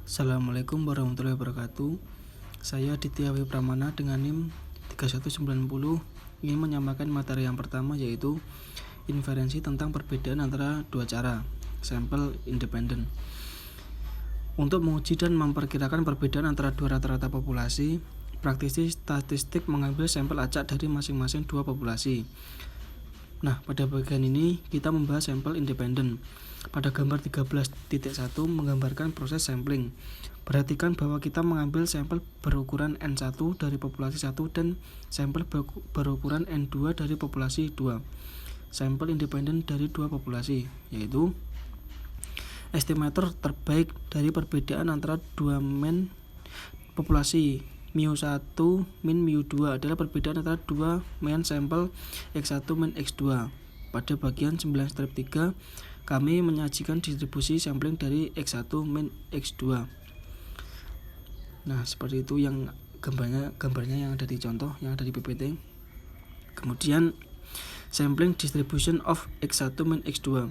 Assalamualaikum warahmatullahi wabarakatuh. Saya Ditya W. Pramana dengan NIM 3190 ingin menyampaikan materi yang pertama, yaitu inferensi tentang perbedaan antara dua cara sampel independen. Untuk menguji dan memperkirakan perbedaan antara dua rata-rata populasi, praktisi statistik mengambil sampel acak dari masing-masing dua populasi. Nah, pada bagian ini kita membahas sampel independen. Pada gambar 13.1 menggambarkan proses sampling. Perhatikan bahwa kita mengambil sampel berukuran N1 dari populasi 1 dan sampel berukuran N2 dari populasi 2. Sampel independen dari dua populasi, yaitu estimator terbaik dari perbedaan antara dua main populasi mu1 min mu2 adalah perbedaan antara dua main sampel X1 min X2. Pada bagian 9-3 kami menyajikan distribusi sampling dari X1 min X2. Nah, seperti itu yang gambarnya yang ada di contoh, yang ada di PPT. Kemudian sampling distribution of X1 min X2.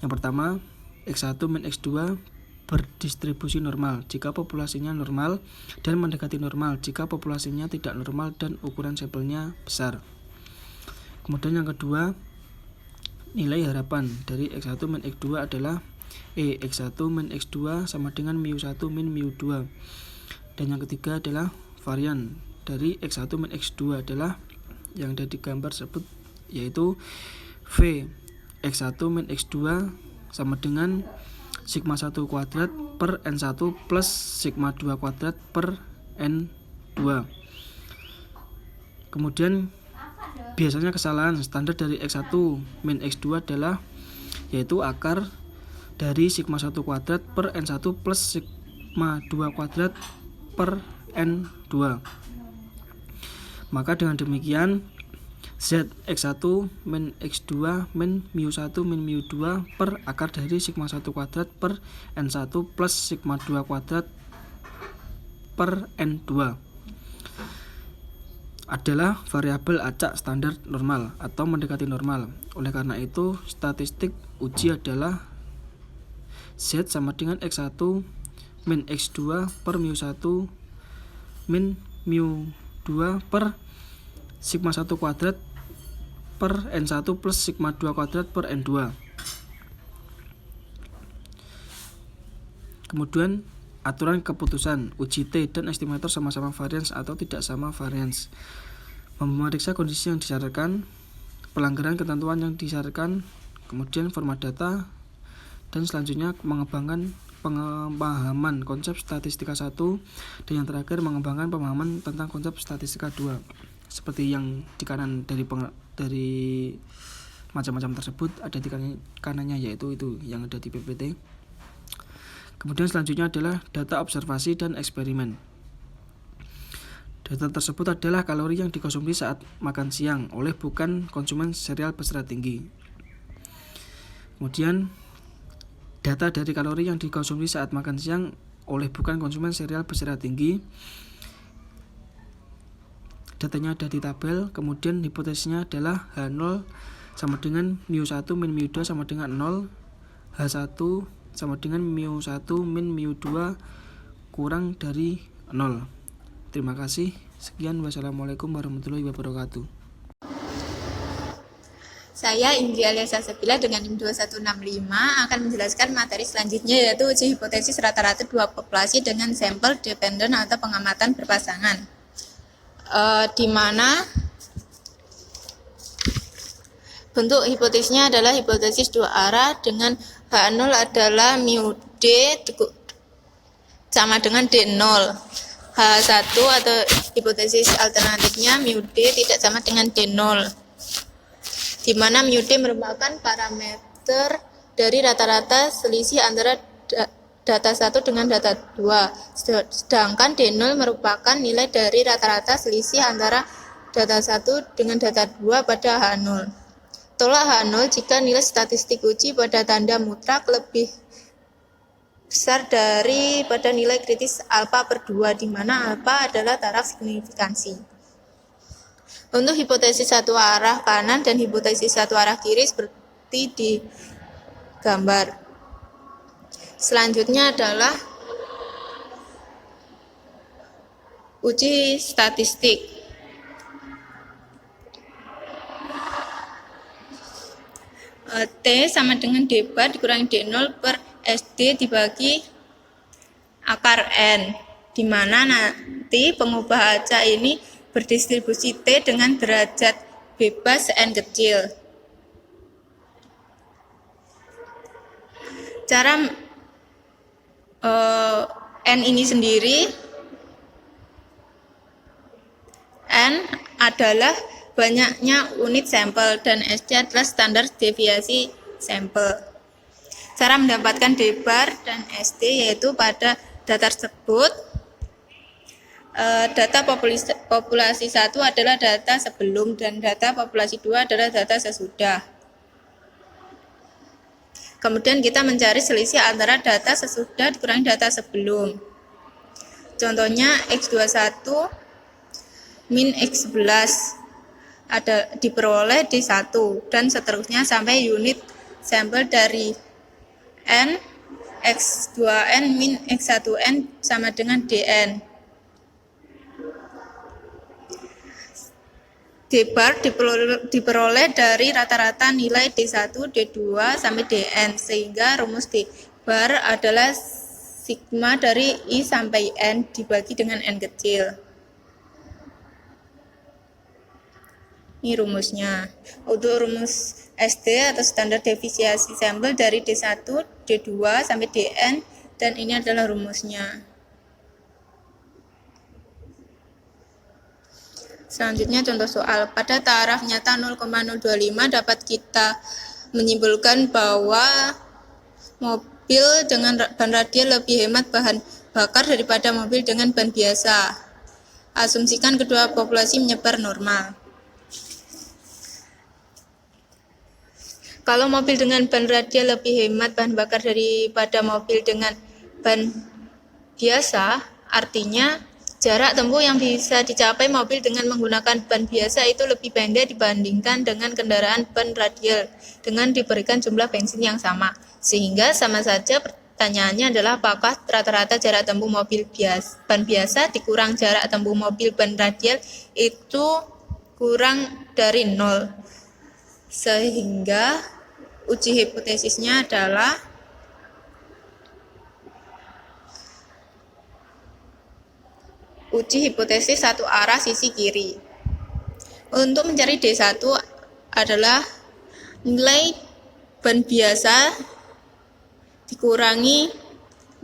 Yang pertama, X1 min X2 berdistribusi normal jika populasinya normal dan mendekati normal jika populasinya tidak normal dan ukuran sampelnya besar. Kemudian yang kedua, nilai harapan dari X1 min X2 adalah X1 min X2 sama dengan mu1 min mu2. Dan yang ketiga adalah varian dari X1 min X2 adalah yang ada di gambar tersebut, yaitu V X1 min X2 sama dengan sigma 1 kuadrat per N1 plus sigma 2 kuadrat per N2. Kemudian biasanya kesalahan standar dari X1 min X2 adalah yaitu akar dari sigma 1 kuadrat per N1 plus sigma 2 kuadrat per N2. Maka dengan demikian Z X1 min X2 min mu1 min mu2 per akar dari sigma 1 kuadrat per N1 plus sigma 2 kuadrat per N2 adalah variabel acak standar normal atau mendekati normal. Oleh karena itu, statistik uji adalah Z sama dengan X1 min X2 per mu1 min mu2 per sigma 1 kuadrat per N1 plus sigma 2 kuadrat per N2. Kemudian aturan keputusan uji T dan estimator sama-sama varians atau tidak sama varians. Memeriksa kondisi yang disyaratkan, pelanggaran ketentuan yang disyaratkan, kemudian format data, dan selanjutnya mengembangkan pemahaman konsep statistika 1, dan yang terakhir mengembangkan pemahaman tentang konsep statistika 2. Seperti yang di kanan dari macam-macam tersebut ada di kanannya, yaitu itu yang ada di PPT. Kemudian selanjutnya adalah data observasi dan eksperimen. Data tersebut adalah kalori yang dikonsumsi saat makan siang oleh bukan konsumen sereal berserat tinggi. Kemudian data dari kalori yang dikonsumsi saat makan siang oleh bukan konsumen sereal berserat tinggi. Datanya ada di tabel. Kemudian hipotesisnya adalah H0 sama dengan mu1 min mu2 sama dengan 0, H1 sama dengan mu1 min mu2 kurang dari 0. Terima kasih. Sekian, wassalamualaikum warahmatullahi wabarakatuh. Saya Indri Aliasa Sabila dengan NIM 2165 akan menjelaskan materi selanjutnya, yaitu uji hipotesis rata-rata dua populasi dengan sampel dependen atau pengamatan berpasangan, di mana bentuk hipotesisnya adalah hipotesis dua arah dengan H0 adalah mu D sama dengan D0. H1 atau hipotesis alternatifnya mu D tidak sama dengan D0, di mana mu D merupakan parameter dari rata-rata selisih antara data 1 dengan data 2, sedangkan D0 merupakan nilai dari rata-rata selisih antara data 1 dengan data 2 pada H0. Tolak H0 jika nilai statistik uji pada tanda mutlak lebih besar daripada nilai kritis alfa per 2, di mana alfa adalah taraf signifikansi. Untuk hipotesis satu arah kanan dan hipotesis satu arah kiri seperti di gambar. Selanjutnya adalah uji statistik. T sama dengan D bar dikurangi D0 per SD dibagi akar N, di mana nanti pengubah acak ini berdistribusi T dengan derajat bebas N kecil. Cara N ini sendiri, N adalah banyaknya unit sampel dan SD adalah standar deviasi sampel. Cara mendapatkan D bar dan SD yaitu pada data tersebut data populasi 1 adalah data sebelum dan data populasi 2 adalah data sesudah. Kemudian kita mencari selisih antara data sesudah dikurangi data sebelum. Contohnya X21 min X11 ada diperoleh D1 dan seterusnya sampai unit sampel dari N X2N min X1N sama dengan DN. D bar diperoleh dari rata-rata nilai D1, D2 sampai Dn, sehingga rumus D bar adalah sigma dari I sampai N dibagi dengan N kecil. Ini rumusnya. Untuk rumus SD atau standar deviasi sampel dari D1, D2 sampai Dn, dan ini adalah rumusnya. Selanjutnya contoh soal. Pada taraf nyata 0,025 dapat kita menyimpulkan bahwa mobil dengan ban radial lebih hemat bahan bakar daripada mobil dengan ban biasa. Asumsikan kedua populasi menyebar normal. Kalau mobil dengan ban radial lebih hemat bahan bakar daripada mobil dengan ban biasa, artinya jarak tempuh yang bisa dicapai mobil dengan menggunakan ban biasa itu lebih pendek dibandingkan dengan kendaraan ban radial dengan diberikan jumlah bensin yang sama. Sehingga sama saja pertanyaannya adalah apakah rata-rata jarak tempuh mobil ban biasa dikurang jarak tempuh mobil ban radial itu kurang dari 0. Sehingga uji hipotesisnya adalah uji hipotesis satu arah sisi kiri. Untuk mencari D1 adalah nilai ban biasa dikurangi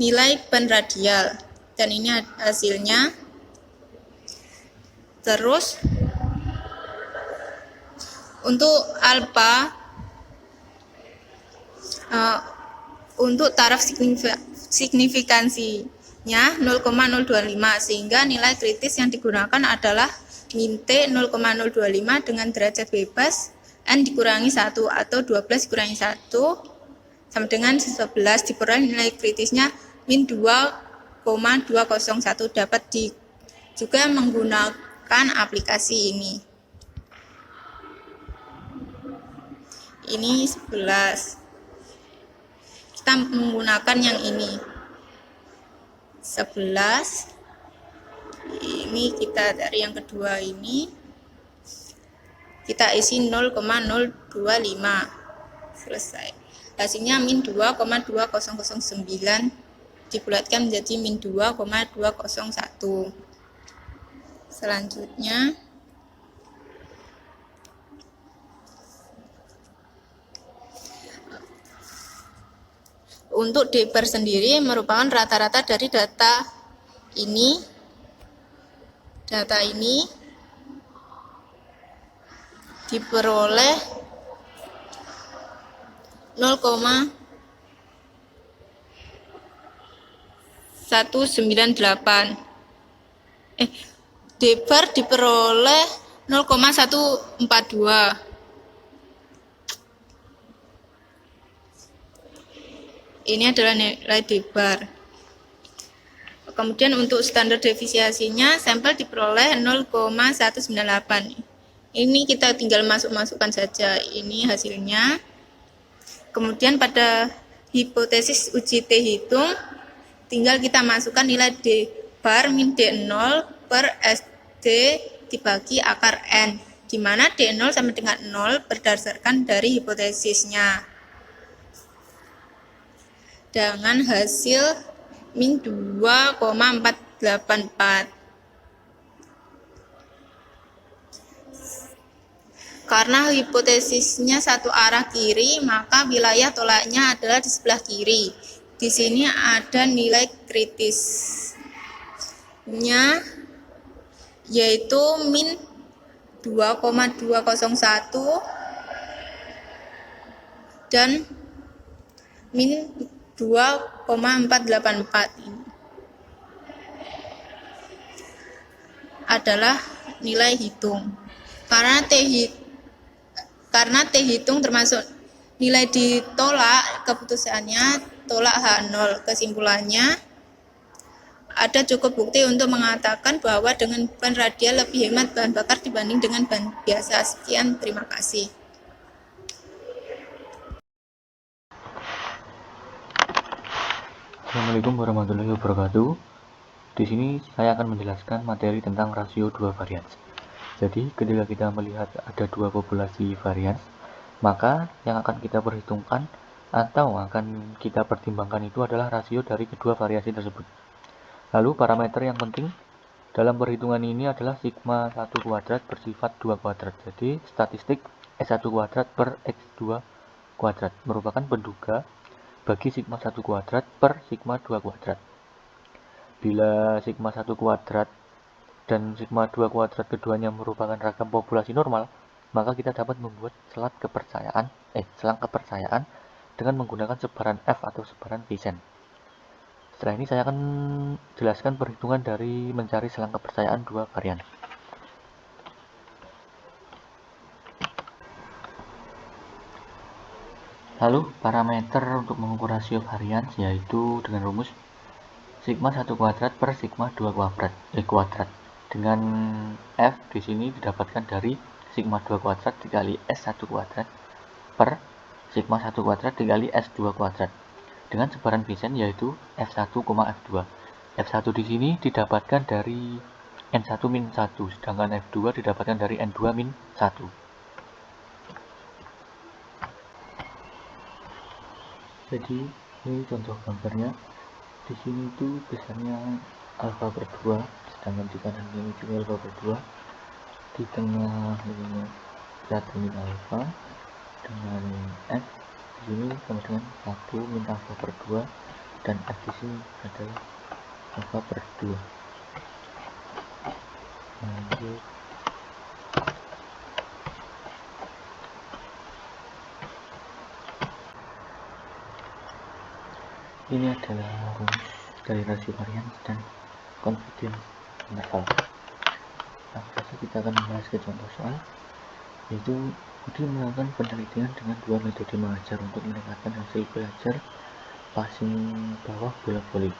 nilai ban radial. Dan ini hasilnya. Terus untuk alfa, untuk taraf signifikansinya 0,025, sehingga nilai kritis yang digunakan adalah min T 0,025 dengan derajat bebas N dikurangi 1 atau 12 dikurangi 1 sama dengan 11 diperoleh nilai kritisnya min 2,201. Dapat juga menggunakan aplikasi ini. Ini 11. Kita menggunakan yang ini. 11 ini kita dari yang kedua ini kita isi 0,025, selesai. Hasilnya min 2,2009 dibulatkan menjadi min 2,201. Selanjutnya untuk D bar sendiri merupakan rata-rata dari data ini diperoleh 0,198. D bar diperoleh 0,142. Ini adalah nilai D bar. Kemudian untuk standar deviasinya sampel diperoleh 0,198. Ini kita tinggal masukkan saja. Ini hasilnya. Kemudian pada hipotesis uji T hitung tinggal kita masukkan nilai D bar min D0 per SD dibagi akar N, di mana D0 sama dengan 0 berdasarkan dari hipotesisnya. Dengan hasil min 2,484. Karena hipotesisnya satu arah kiri, maka wilayah tolaknya adalah di sebelah kiri. Di sini ada nilai kritisnya yaitu min 2,201 dan min 2,484 ini adalah nilai hitung. Karena T hitung termasuk nilai ditolak, keputusannya tolak H0. Kesimpulannya, ada cukup bukti untuk mengatakan bahwa dengan ban radial lebih hemat bahan bakar dibanding dengan ban biasa. Sekian, terima kasih. Assalamualaikum warahmatullahi wabarakatuh. Di sini saya akan menjelaskan materi tentang rasio dua varians. Jadi, ketika kita melihat ada dua populasi varians, maka yang akan kita perhitungkan atau akan kita pertimbangkan itu adalah rasio dari kedua variasi tersebut. Lalu, parameter yang penting dalam perhitungan ini adalah sigma 1 kuadrat bersifat 2 kuadrat. Jadi, statistik S1 kuadrat per X2 kuadrat merupakan penduga bagi sigma 1 kuadrat per sigma 2 kuadrat. Bila sigma 1 kuadrat dan sigma 2 kuadrat keduanya merupakan ragam populasi normal, maka kita dapat membuat selang kepercayaan dengan menggunakan sebaran F atau sebaran Poisson. Setelah ini saya akan jelaskan perhitungan dari mencari selang kepercayaan dua varian. Lalu parameter untuk mengukur rasio varians yaitu dengan rumus sigma 1 kuadrat per sigma 2 kuadrat. Dengan F di sini didapatkan dari sigma 2 kuadrat dikali S1 kuadrat per sigma 1 kuadrat dikali S2 kuadrat. Dengan sebaran Poisson yaitu F1, F2. F1 di sini didapatkan dari N1 min 1, sedangkan F2 didapatkan dari N2 min 1. Jadi ini contoh gambarnya. Di sini itu besarnya alfa per 2, sedangkan di kanan ini juga alfa per 2. Di tengah ini berat min alfa dengan F di sini sama dengan 1 min alfa per 2 dan F di sini adalah alfa per 2. Lanjut. Ini adalah rumus dari rasio varians dan confidence interval. Langsung saja kita akan membahas ke contoh soal, yaitu Budi melakukan penelitian dengan dua metode mengajar untuk meningkatkan hasil belajar passing bawah bola voli.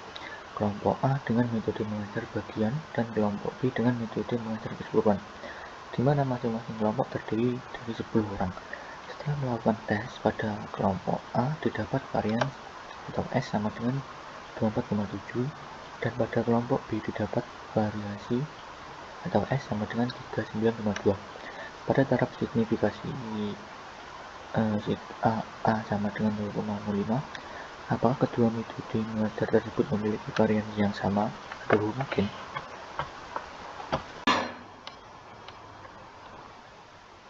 Kelompok A dengan metode mengajar bagian dan kelompok B dengan metode mengajar keseluruhan, di mana masing-masing kelompok terdiri dari 10 orang. Setelah melakukan tes pada kelompok A didapat varians atau S sama dengan 24,7 dan pada kelompok B didapat variasi atau S sama dengan 39,2. Pada taraf signifikasi A sama dengan 0,05, apakah kedua metode mengajar tersebut memiliki variasi yang sama atau mungkin?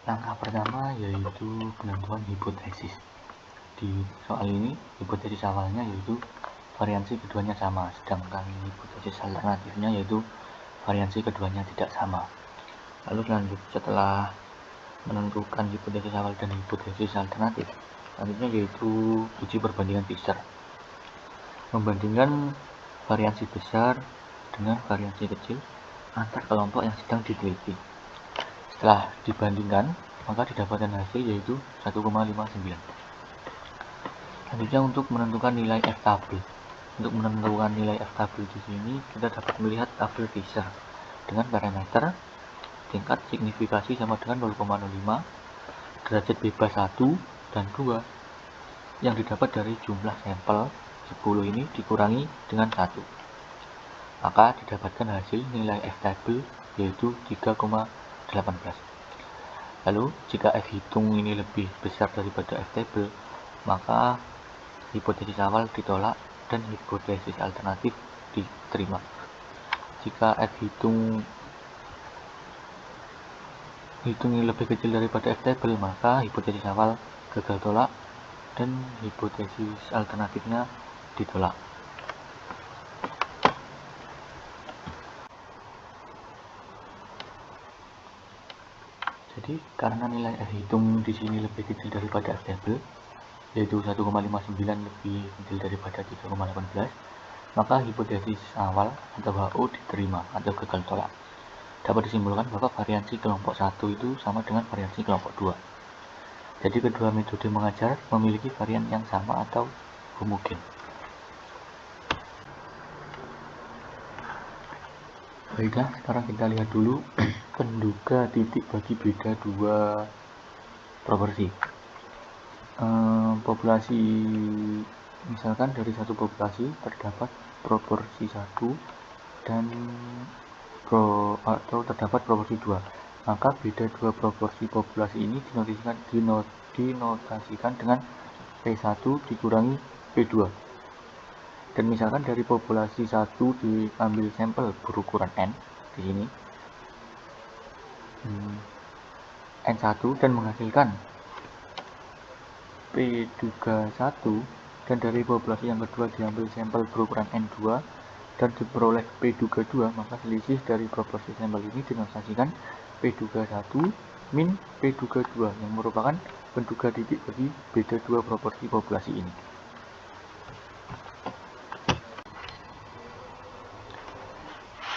Langkah pertama yaitu penentuan hipotesis. Di soal ini, hipotesis awalnya yaitu variansi keduanya sama, sedangkan hipotesis alternatifnya yaitu variansi keduanya tidak sama. Lalu setelah menentukan hipotesis awal dan hipotesis alternatif, selanjutnya yaitu uji perbandingan Fisher, membandingkan variansi besar dengan variansi kecil antar kelompok yang sedang diteliti. Setelah dibandingkan, maka didapatkan hasil yaitu 1,59. Selanjutnya untuk menentukan nilai F tabel. Untuk menentukan nilai F tabel di sini kita dapat melihat tabel Fisher dengan parameter tingkat signifikasi sama dengan 0,05, derajat bebas 1 dan 2 yang didapat dari jumlah sampel 10 ini dikurangi dengan 1. maka didapatkan hasil nilai F-table yaitu 3,18. Lalu jika F hitung ini lebih besar daripada F-table, maka hipotesis awal ditolak dan hipotesis alternatif diterima. Jika F hitung ini lebih kecil daripada F-table, maka hipotesis awal gagal tolak dan hipotesis alternatifnya ditolak. Jadi karena nilai F hitung di sini lebih kecil daripada F-table, yaitu 1,59 lebih kecil daripada 3,18, maka hipotesis awal atau HO diterima atau gagal tolak. Dapat disimpulkan bahwa variansi kelompok 1 itu sama dengan variansi kelompok 2. Jadi kedua metode mengajar memiliki varian yang sama atau homogen. Baiklah, sekarang kita lihat dulu penduga titik bagi beda dua proporsi. Populasi, misalkan dari satu populasi terdapat proporsi 1 dan atau terdapat proporsi 2, maka beda dua proporsi populasi ini dinotasikan dengan P1 dikurangi P2. Dan misalkan dari populasi 1 diambil sampel berukuran N di sini N1 dan menghasilkan P21, dan dari populasi yang kedua diambil sampel berukuran N2 dan diperoleh P22, maka selisih dari proporsi sampel ini dinotasikan P21 min P22 yang merupakan penduga titik bagi beda dua proporsi populasi ini.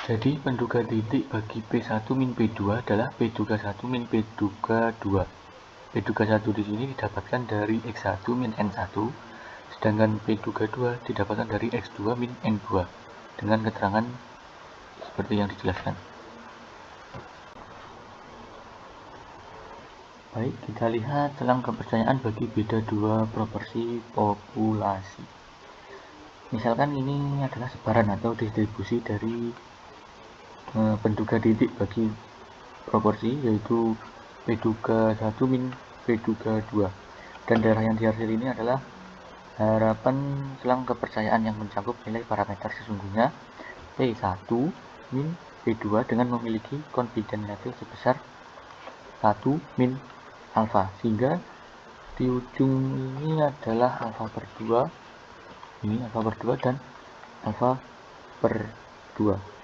Jadi penduga titik bagi P1 min P2 adalah P21 min P22. P21 di sini didapatkan dari X1 min N1, sedangkan P22 didapatkan dari X2 min N2 dengan keterangan seperti yang dijelaskan. Baik, kita lihat selang kepercayaan bagi beda dua proporsi populasi. Misalkan ini adalah sebaran atau distribusi dari penduga titik bagi proporsi, yaitu P21 min P22, dan daerah yang dihasil ini adalah harapan selang kepercayaan yang mencakup nilai parameter sesungguhnya P1 min P2 dengan memiliki confidence level sebesar 1 min alfa, sehingga di ujung ini adalah alfa per 2, ini alfa per 2 dan alfa per 2.